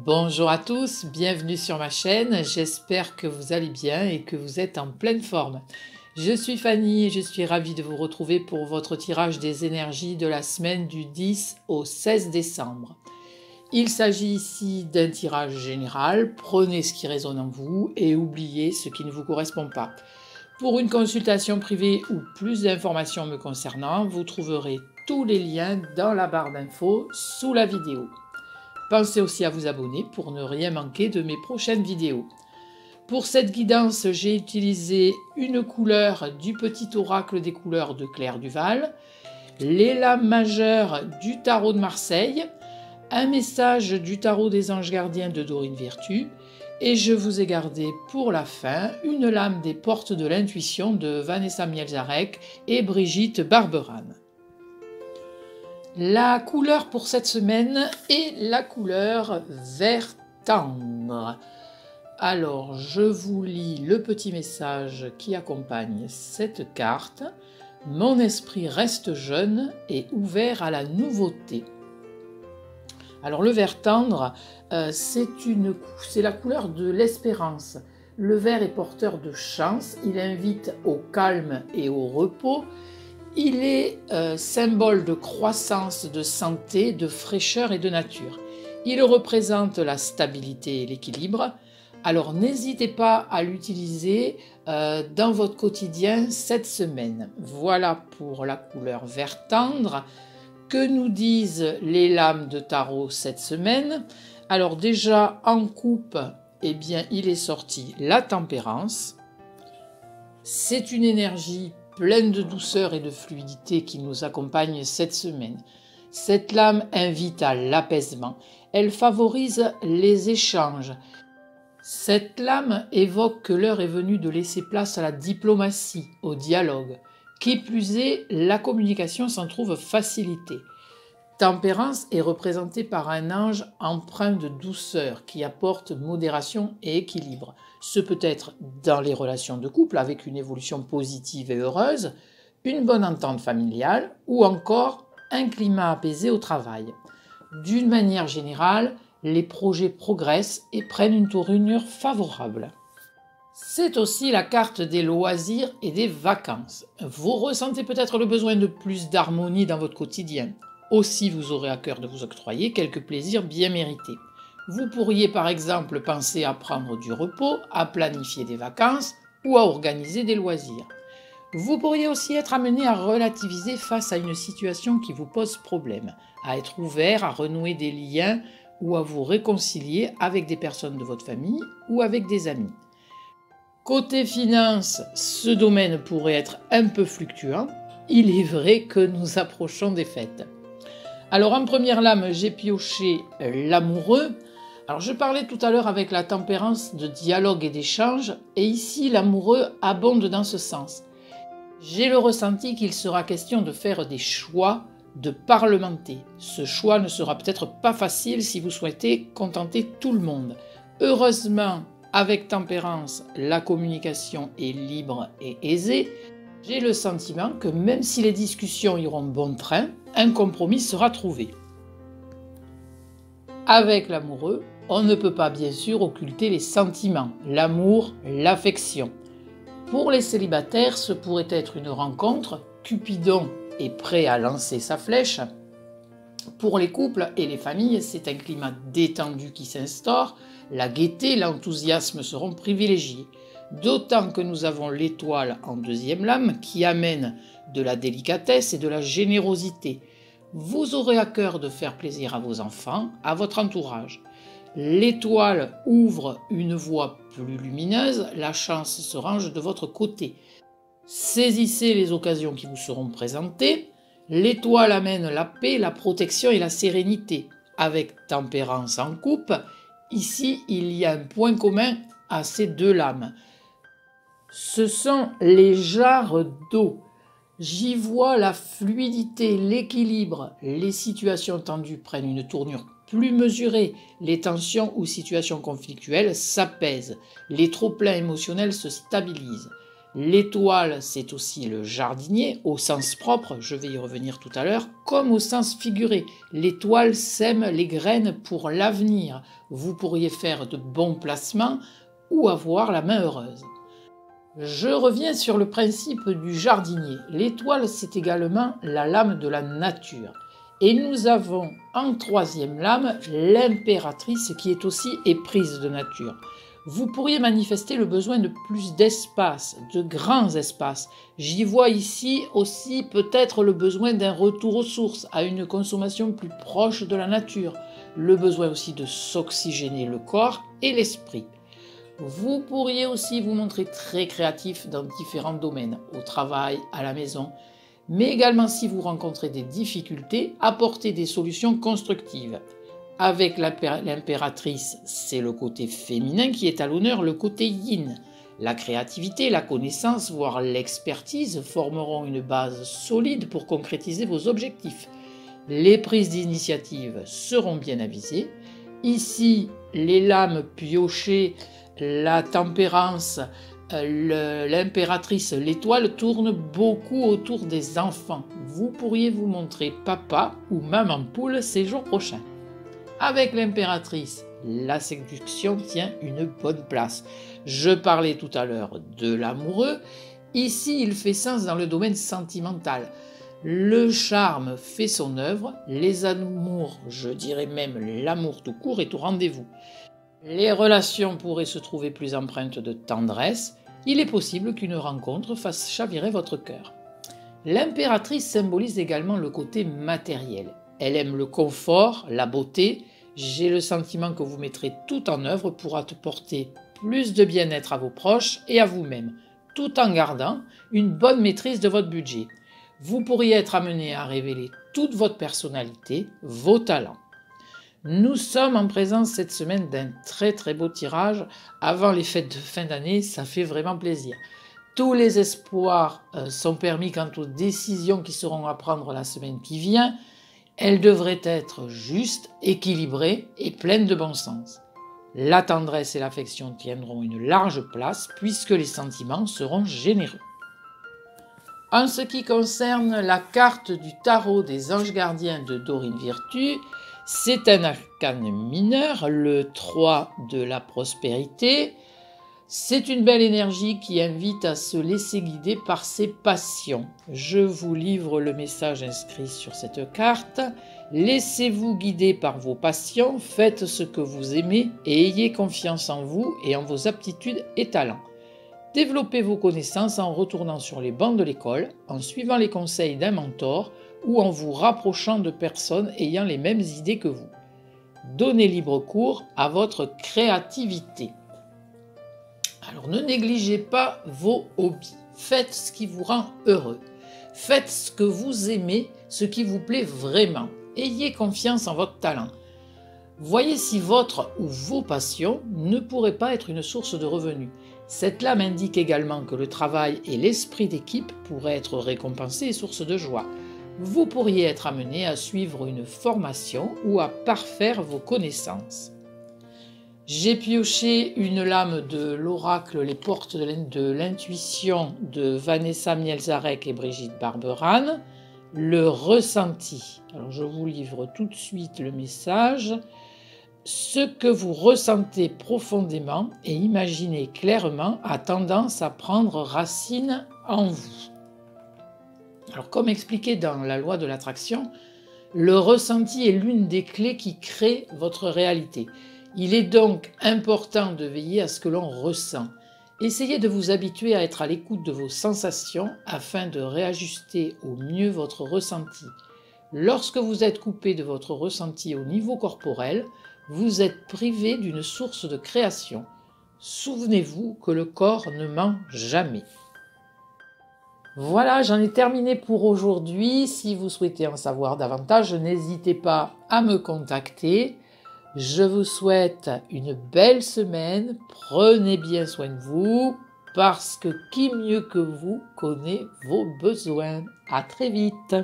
Bonjour à tous, bienvenue sur ma chaîne, j'espère que vous allez bien et que vous êtes en pleine forme. Je suis Fanny et je suis ravie de vous retrouver pour votre tirage des énergies de la semaine du 10 au 16 décembre. Il s'agit ici d'un tirage général, prenez ce qui résonne en vous et oubliez ce qui ne vous correspond pas. Pour une consultation privée ou plus d'informations me concernant, vous trouverez tous les liens dans la barre d'infos sous la vidéo. Pensez aussi à vous abonner pour ne rien manquer de mes prochaines vidéos. Pour cette guidance, j'ai utilisé une couleur du petit oracle des couleurs de Claire Duval, les lames majeures du tarot de Marseille, un message du tarot des anges gardiens de Dorine Virtue, et je vous ai gardé pour la fin une lame des portes de l'intuition de Vanessa Mielzarek et Brigitte Barberan. La couleur pour cette semaine est la couleur vert tendre. Alors, je vous lis le petit message qui accompagne cette carte. Mon esprit reste jeune et ouvert à la nouveauté. Alors, le vert tendre, c'est la couleur de l'espérance. Le vert est porteur de chance, il invite au calme et au repos. Il est symbole de croissance, de santé, de fraîcheur et de nature. Il représente la stabilité et l'équilibre. Alors n'hésitez pas à l'utiliser dans votre quotidien cette semaine. Voilà pour la couleur vert tendre. Que nous disent les lames de tarot cette semaine? Alors déjà en coupe, eh bien, il est sorti la tempérance. C'est une énergie pleine de douceur et de fluidité qui nous accompagne cette semaine. Cette lame invite à l'apaisement, elle favorise les échanges. Cette lame évoque que l'heure est venue de laisser place à la diplomatie, au dialogue. Qui plus est, la communication s'en trouve facilitée. Tempérance est représentée par un ange empreint de douceur qui apporte modération et équilibre. Ce peut être dans les relations de couple avec une évolution positive et heureuse, une bonne entente familiale ou encore un climat apaisé au travail. D'une manière générale, les projets progressent et prennent une tournure favorable. C'est aussi la carte des loisirs et des vacances. Vous ressentez peut-être le besoin de plus d'harmonie dans votre quotidien. Aussi, vous aurez à cœur de vous octroyer quelques plaisirs bien mérités. Vous pourriez par exemple penser à prendre du repos, à planifier des vacances ou à organiser des loisirs. Vous pourriez aussi être amené à relativiser face à une situation qui vous pose problème, à être ouvert à renouer des liens ou à vous réconcilier avec des personnes de votre famille ou avec des amis. Côté finances, ce domaine pourrait être un peu fluctuant. Il est vrai que nous approchons des fêtes. Alors en première lame, j'ai pioché l'amoureux. Alors je parlais tout à l'heure avec la tempérance de dialogue et d'échange, et ici l'amoureux abonde dans ce sens. J'ai le ressenti qu'il sera question de faire des choix, de parlementer. Ce choix ne sera peut-être pas facile si vous souhaitez contenter tout le monde. Heureusement, avec tempérance, la communication est libre et aisée. J'ai le sentiment que même si les discussions iront bon train, un compromis sera trouvé. Avec l'amoureux, on ne peut pas bien sûr occulter les sentiments, l'amour, l'affection. Pour les célibataires, ce pourrait être une rencontre, Cupidon est prêt à lancer sa flèche. Pour les couples et les familles, c'est un climat détendu qui s'instaure, la gaieté, l'enthousiasme seront privilégiés. D'autant que nous avons l'étoile en deuxième lame qui amène de la délicatesse et de la générosité. Vous aurez à cœur de faire plaisir à vos enfants, à votre entourage. L'étoile ouvre une voie plus lumineuse, la chance se range de votre côté. Saisissez les occasions qui vous seront présentées. L'étoile amène la paix, la protection et la sérénité. Avec tempérance en coupe, ici il y a un point commun à ces deux lames. Ce sont les jarres d'eau. J'y vois la fluidité, l'équilibre. Les situations tendues prennent une tournure plus mesurée. Les tensions ou situations conflictuelles s'apaisent. Les trop-pleins émotionnels se stabilisent. L'étoile, c'est aussi le jardinier, au sens propre, je vais y revenir tout à l'heure, comme au sens figuré. L'étoile sème les graines pour l'avenir. Vous pourriez faire de bons placements ou avoir la main heureuse. Je reviens sur le principe du jardinier. L'étoile, c'est également la lame de la nature. Et nous avons en troisième lame l'impératrice qui est aussi éprise de nature. Vous pourriez manifester le besoin de plus d'espace, de grands espaces. J'y vois ici aussi peut-être le besoin d'un retour aux sources, à une consommation plus proche de la nature. Le besoin aussi de s'oxygéner le corps et l'esprit. Vous pourriez aussi vous montrer très créatif dans différents domaines, au travail, à la maison, mais également si vous rencontrez des difficultés, apporter des solutions constructives. Avec l'impératrice, c'est le côté féminin qui est à l'honneur, le côté yin. La créativité, la connaissance, voire l'expertise formeront une base solide pour concrétiser vos objectifs. Les prises d'initiative seront bien avisées. Ici, les lames piochées, la tempérance, l'impératrice, l'étoile tournent beaucoup autour des enfants. Vous pourriez vous montrer papa ou maman poule ces jours prochains. Avec l'impératrice, la séduction tient une bonne place. Je parlais tout à l'heure de l'amoureux. Ici, il fait sens dans le domaine sentimental. Le charme fait son œuvre. Les amours, je dirais même l'amour tout court, est au rendez-vous. Les relations pourraient se trouver plus empreintes de tendresse. Il est possible qu'une rencontre fasse chavirer votre cœur. L'impératrice symbolise également le côté matériel. Elle aime le confort, la beauté. J'ai le sentiment que vous mettrez tout en œuvre pour apporter plus de bien-être à vos proches et à vous-même, tout en gardant une bonne maîtrise de votre budget. Vous pourriez être amené à révéler toute votre personnalité, vos talents. Nous sommes en présence cette semaine d'un très très beau tirage. Avant les fêtes de fin d'année, ça fait vraiment plaisir. Tous les espoirs sont permis quant aux décisions qui seront à prendre la semaine qui vient. Elles devraient être justes, équilibrées et pleines de bon sens. La tendresse et l'affection tiendront une large place puisque les sentiments seront généreux. En ce qui concerne la carte du tarot des anges gardiens de Dorine Virtue, c'est un arcane mineur, le 3 de la prospérité. C'est une belle énergie qui invite à se laisser guider par ses passions. Je vous livre le message inscrit sur cette carte. Laissez-vous guider par vos passions, faites ce que vous aimez et ayez confiance en vous et en vos aptitudes et talents. Développez vos connaissances en retournant sur les bancs de l'école, en suivant les conseils d'un mentor ou en vous rapprochant de personnes ayant les mêmes idées que vous. Donnez libre cours à votre créativité. Alors ne négligez pas vos hobbies. Faites ce qui vous rend heureux. Faites ce que vous aimez, ce qui vous plaît vraiment. Ayez confiance en votre talent. Voyez si votre ou vos passions ne pourraient pas être une source de revenus. Cette lame indique également que le travail et l'esprit d'équipe pourraient être récompensés et source de joie. Vous pourriez être amené à suivre une formation ou à parfaire vos connaissances. J'ai pioché une lame de l'oracle Les portes de l'intuition de Vanessa Mielzarek et Brigitte Barberan, le ressenti. Alors je vous livre tout de suite le message. Ce que vous ressentez profondément et imaginez clairement a tendance à prendre racine en vous. Alors comme expliqué dans la loi de l'attraction, le ressenti est l'une des clés qui crée votre réalité. Il est donc important de veiller à ce que l'on ressent. Essayez de vous habituer à être à l'écoute de vos sensations afin de réajuster au mieux votre ressenti. Lorsque vous êtes coupé de votre ressenti au niveau corporel, vous êtes privé d'une source de création. Souvenez-vous que le corps ne ment jamais. Voilà, j'en ai terminé pour aujourd'hui. Si vous souhaitez en savoir davantage, n'hésitez pas à me contacter. Je vous souhaite une belle semaine. Prenez bien soin de vous parce que qui mieux que vous connaît vos besoins. À très vite.